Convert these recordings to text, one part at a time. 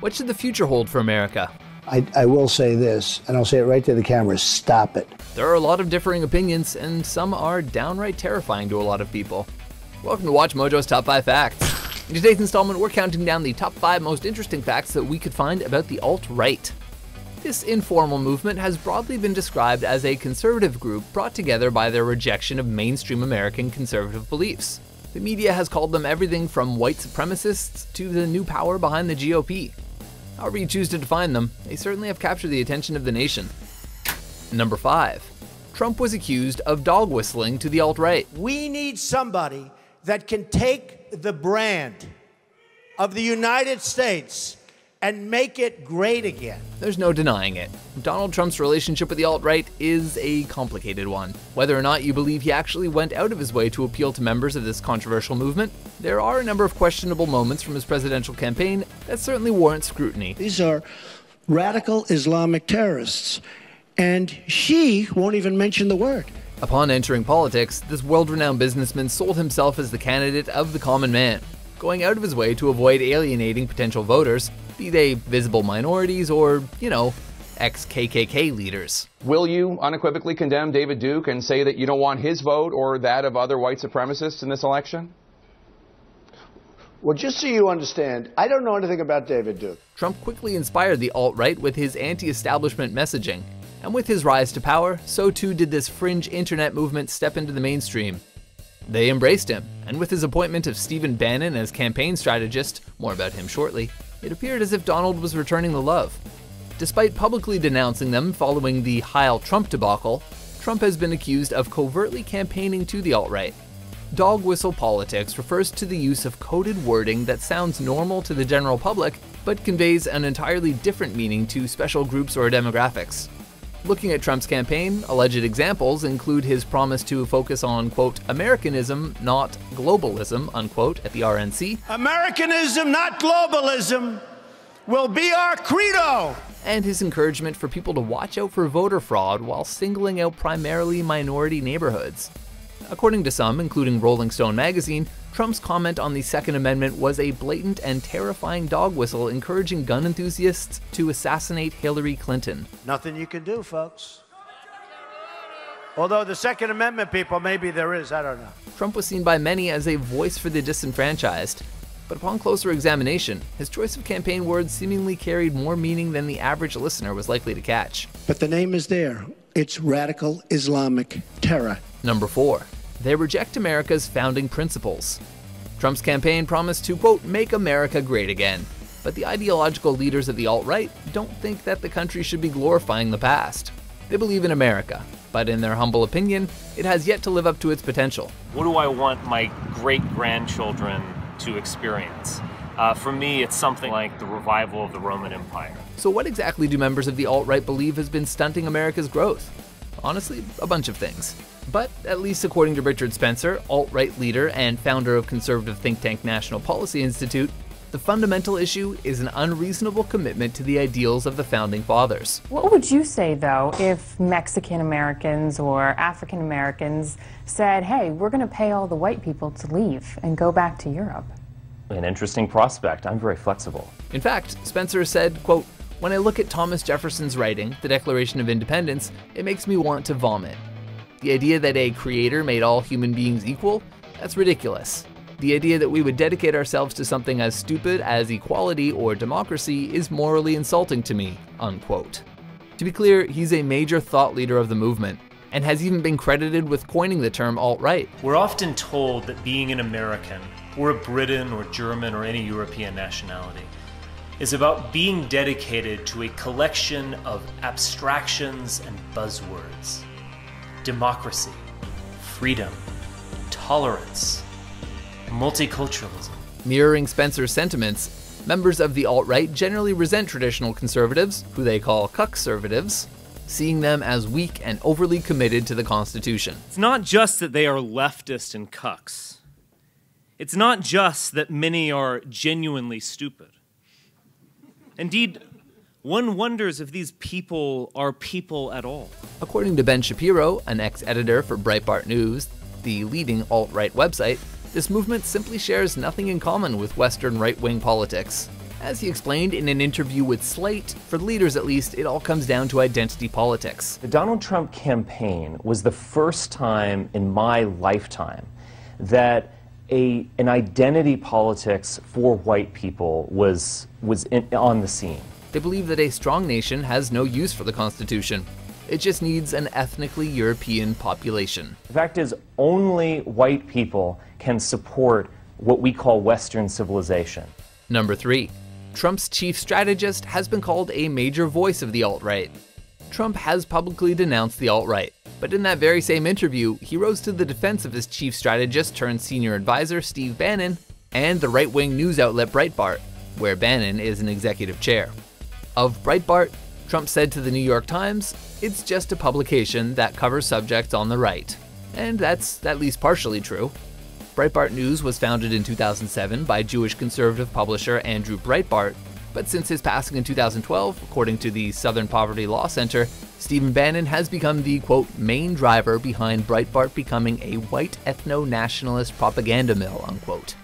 What should the future hold for America? I will say this, and I'll say it right to the camera, stop it. There are a lot of differing opinions, and some are downright terrifying to a lot of people. Welcome to Watch Mojo's Top 5 Facts. In today's installment, we're counting down the top 5 most interesting facts that we could find about the alt-right. This informal movement has broadly been described as a conservative group brought together by their rejection of mainstream American conservative beliefs. The media has called them everything from white supremacists to the new power behind the GOP. However you choose to define them, they certainly have captured the attention of the nation. Number 5. Trump was accused of dog whistling to the alt-right. We need somebody that can take the brand of the United States and make it great again. There's no denying it. Donald Trump's relationship with the alt-right is a complicated one. Whether or not you believe he actually went out of his way to appeal to members of this controversial movement, there are a number of questionable moments from his presidential campaign that certainly warrant scrutiny. These are radical Islamic terrorists, and she won't even mention the word. Upon entering politics, this world-renowned businessman sold himself as the candidate of the common man, going out of his way to avoid alienating potential voters, be they visible minorities or, ex-KKK leaders. Will you unequivocally condemn David Duke and say that you don't want his vote or that of other white supremacists in this election? Well, just so you understand, I don't know anything about David Duke. Trump quickly inspired the alt-right with his anti-establishment messaging, and with his rise to power, so too did this fringe internet movement step into the mainstream. They embraced him, and with his appointment of Stephen Bannon as campaign strategist, more about him shortly, it appeared as if Donald was returning the love. Despite publicly denouncing them following the Heil Trump debacle, Trump has been accused of covertly campaigning to the alt-right. Dog whistle politics refers to the use of coded wording that sounds normal to the general public, but conveys an entirely different meaning to special groups or demographics. Looking at Trump's campaign, alleged examples include his promise to focus on, quote, Americanism, not globalism, unquote, at the RNC. Americanism, not globalism, will be our credo. And his encouragement for people to watch out for voter fraud while singling out primarily minority neighborhoods. According to some, including Rolling Stone magazine, Trump's comment on the Second Amendment was a blatant and terrifying dog whistle encouraging gun enthusiasts to assassinate Hillary Clinton. Nothing you can do, folks. Although the Second Amendment people, maybe there is, I don't know. Trump was seen by many as a voice for the disenfranchised, but upon closer examination, his choice of campaign words seemingly carried more meaning than the average listener was likely to catch. But the name is there. It's radical Islamic terror. Number 4. They reject America's founding principles. Trump's campaign promised to, quote, make America great again. But the ideological leaders of the alt-right don't think that the country should be glorifying the past. They believe in America, but in their humble opinion, it has yet to live up to its potential. What do I want my great-grandchildren to experience? For me, it's something like the revival of the Roman Empire. So what exactly do members of the alt-right believe has been stunting America's growth? Honestly, a bunch of things. But at least according to Richard Spencer, alt-right leader and founder of conservative think tank National Policy Institute, the fundamental issue is an unreasonable commitment to the ideals of the founding fathers. What would you say, though, if Mexican Americans or African Americans said, hey, we're going to pay all the white people to leave and go back to Europe? An interesting prospect. I'm very flexible. In fact, Spencer said, quote, when I look at Thomas Jefferson's writing, the Declaration of Independence, it makes me want to vomit. The idea that a creator made all human beings equal? That's ridiculous. The idea that we would dedicate ourselves to something as stupid as equality or democracy is morally insulting to me, unquote. To be clear, he's a major thought leader of the movement, and has even been credited with coining the term alt-right. We're often told that being an American, or a Briton or German or any European nationality, is about being dedicated to a collection of abstractions and buzzwords. Democracy, freedom, tolerance, multiculturalism. Mirroring Spencer's sentiments, members of the alt-right generally resent traditional conservatives, who they call cuckservatives, seeing them as weak and overly committed to the Constitution. It's not just that they are leftist and cucks. It's not just that many are genuinely stupid. Indeed, one wonders if these people are people at all. According to Ben Shapiro, an ex-editor for Breitbart News, the leading alt-right website, this movement simply shares nothing in common with Western right-wing politics. As he explained in an interview with Slate, for leaders at least, it all comes down to identity politics. The Donald Trump campaign was the first time in my lifetime that an identity politics for white people was on the scene. They believe that a strong nation has no use for the Constitution. It just needs an ethnically European population. The fact is, only white people can support what we call Western civilization. Number 3. Trump's chief strategist has been called a major voice of the alt-right. Trump has publicly denounced the alt-right, but in that very same interview, he rose to the defense of his chief strategist turned senior advisor, Steve Bannon, and the right-wing news outlet Breitbart, where Bannon is an executive chair. Of Breitbart, Trump said to the New York Times, "It's just a publication that covers subjects on the right." And that's at least partially true. Breitbart News was founded in 2007 by Jewish conservative publisher Andrew Breitbart, but since his passing in 2012, according to the Southern Poverty Law Center, Stephen Bannon has become the, quote, main driver behind Breitbart becoming a white ethno-nationalist propaganda mill, unquote.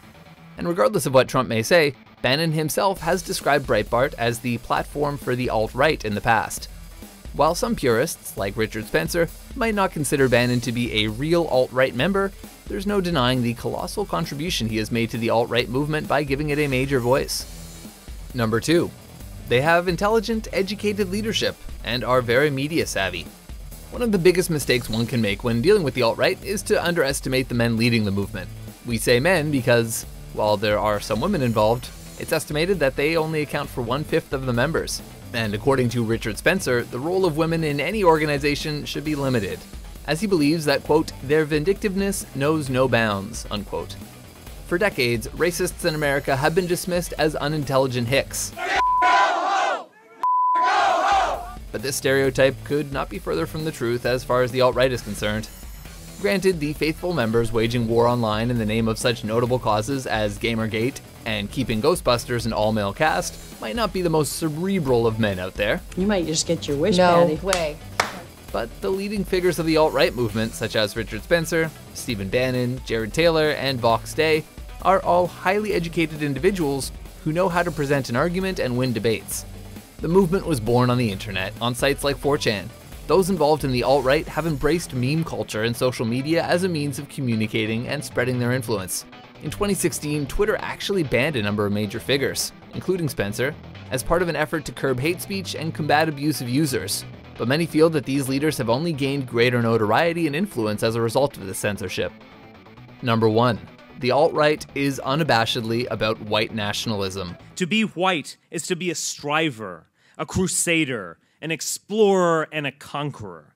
And regardless of what Trump may say, Bannon himself has described Breitbart as the platform for the alt-right in the past. While some purists, like Richard Spencer, might not consider Bannon to be a real alt-right member, there's no denying the colossal contribution he has made to the alt-right movement by giving it a major voice. Number 2. They have intelligent, educated leadership and are very media savvy. One of the biggest mistakes one can make when dealing with the alt-right is to underestimate the men leading the movement. We say men because, while there are some women involved, it's estimated that they only account for 1/5 of the members. And according to Richard Spencer, the role of women in any organization should be limited, as he believes that, quote, their vindictiveness knows no bounds, unquote. For decades, racists in America have been dismissed as unintelligent hicks. But this stereotype could not be further from the truth as far as the alt-right is concerned. Granted, the faithful members waging war online in the name of such notable causes as Gamergate and keeping Ghostbusters an all-male cast might not be the most cerebral of men out there. You might just get your wish, No Patty. way. But the leading figures of the alt-right movement, such as Richard Spencer, Stephen Bannon, Jared Taylor, and Vox Day, are all highly educated individuals who know how to present an argument and win debates. The movement was born on the internet, on sites like 4chan. Those involved in the alt-right have embraced meme culture and social media as a means of communicating and spreading their influence. In 2016, Twitter actually banned a number of major figures, including Spencer, as part of an effort to curb hate speech and combat abuse of users. But many feel that these leaders have only gained greater notoriety and influence as a result of this censorship. Number 1. The alt-right is unabashedly about white nationalism. To be white is to be a striver, a crusader, an explorer, and a conqueror.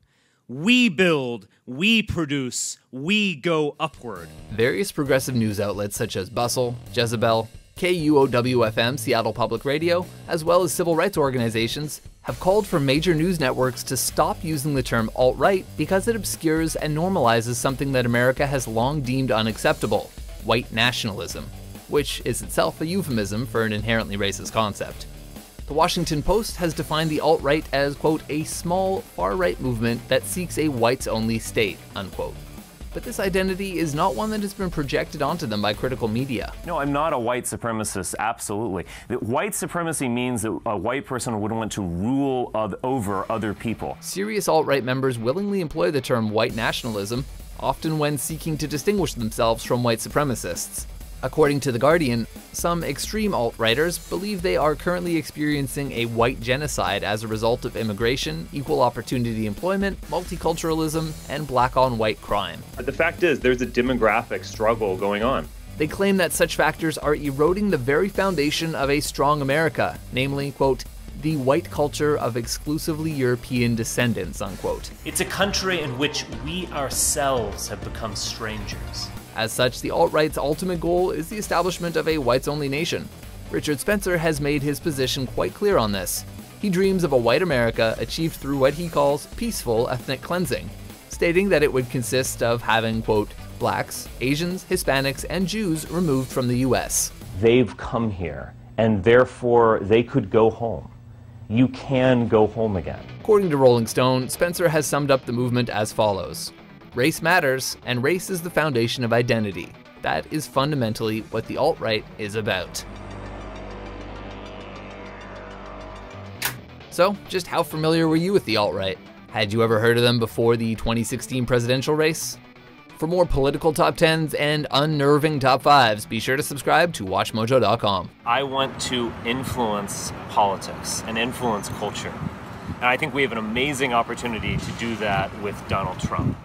We build, we produce, we go upward. Various progressive news outlets such as Bustle, Jezebel, KUOW-FM Seattle Public Radio, as well as civil rights organizations, have called for major news networks to stop using the term alt-right because it obscures and normalizes something that America has long deemed unacceptable, white nationalism, which is itself a euphemism for an inherently racist concept. The Washington Post has defined the alt-right as, quote, a small, far-right movement that seeks a whites-only state, unquote. But this identity is not one that has been projected onto them by critical media. No, I'm not a white supremacist, absolutely. White supremacy means that a white person would want to rule over other people. Serious alt-right members willingly employ the term white nationalism, often when seeking to distinguish themselves from white supremacists. According to The Guardian, some extreme alt-righters believe they are currently experiencing a white genocide as a result of immigration, equal opportunity employment, multiculturalism, and black-on-white crime. The fact is, there's a demographic struggle going on. They claim that such factors are eroding the very foundation of a strong America, namely, quote, the white culture of exclusively European descendants, unquote. It's a country in which we ourselves have become strangers. As such, the alt-right's ultimate goal is the establishment of a whites-only nation. Richard Spencer has made his position quite clear on this. He dreams of a white America achieved through what he calls peaceful ethnic cleansing, stating that it would consist of having, quote, blacks, Asians, Hispanics, and Jews removed from the US. They've come here, and therefore they could go home. You can go home again. According to Rolling Stone, Spencer has summed up the movement as follows. Race matters, and race is the foundation of identity. That is fundamentally what the alt-right is about. So, just how familiar were you with the alt-right? Had you ever heard of them before the 2016 presidential race? For more political top 10s and unnerving top 5s, be sure to subscribe to WatchMojo.com. I want to influence politics and influence culture. And I think we have an amazing opportunity to do that with Donald Trump.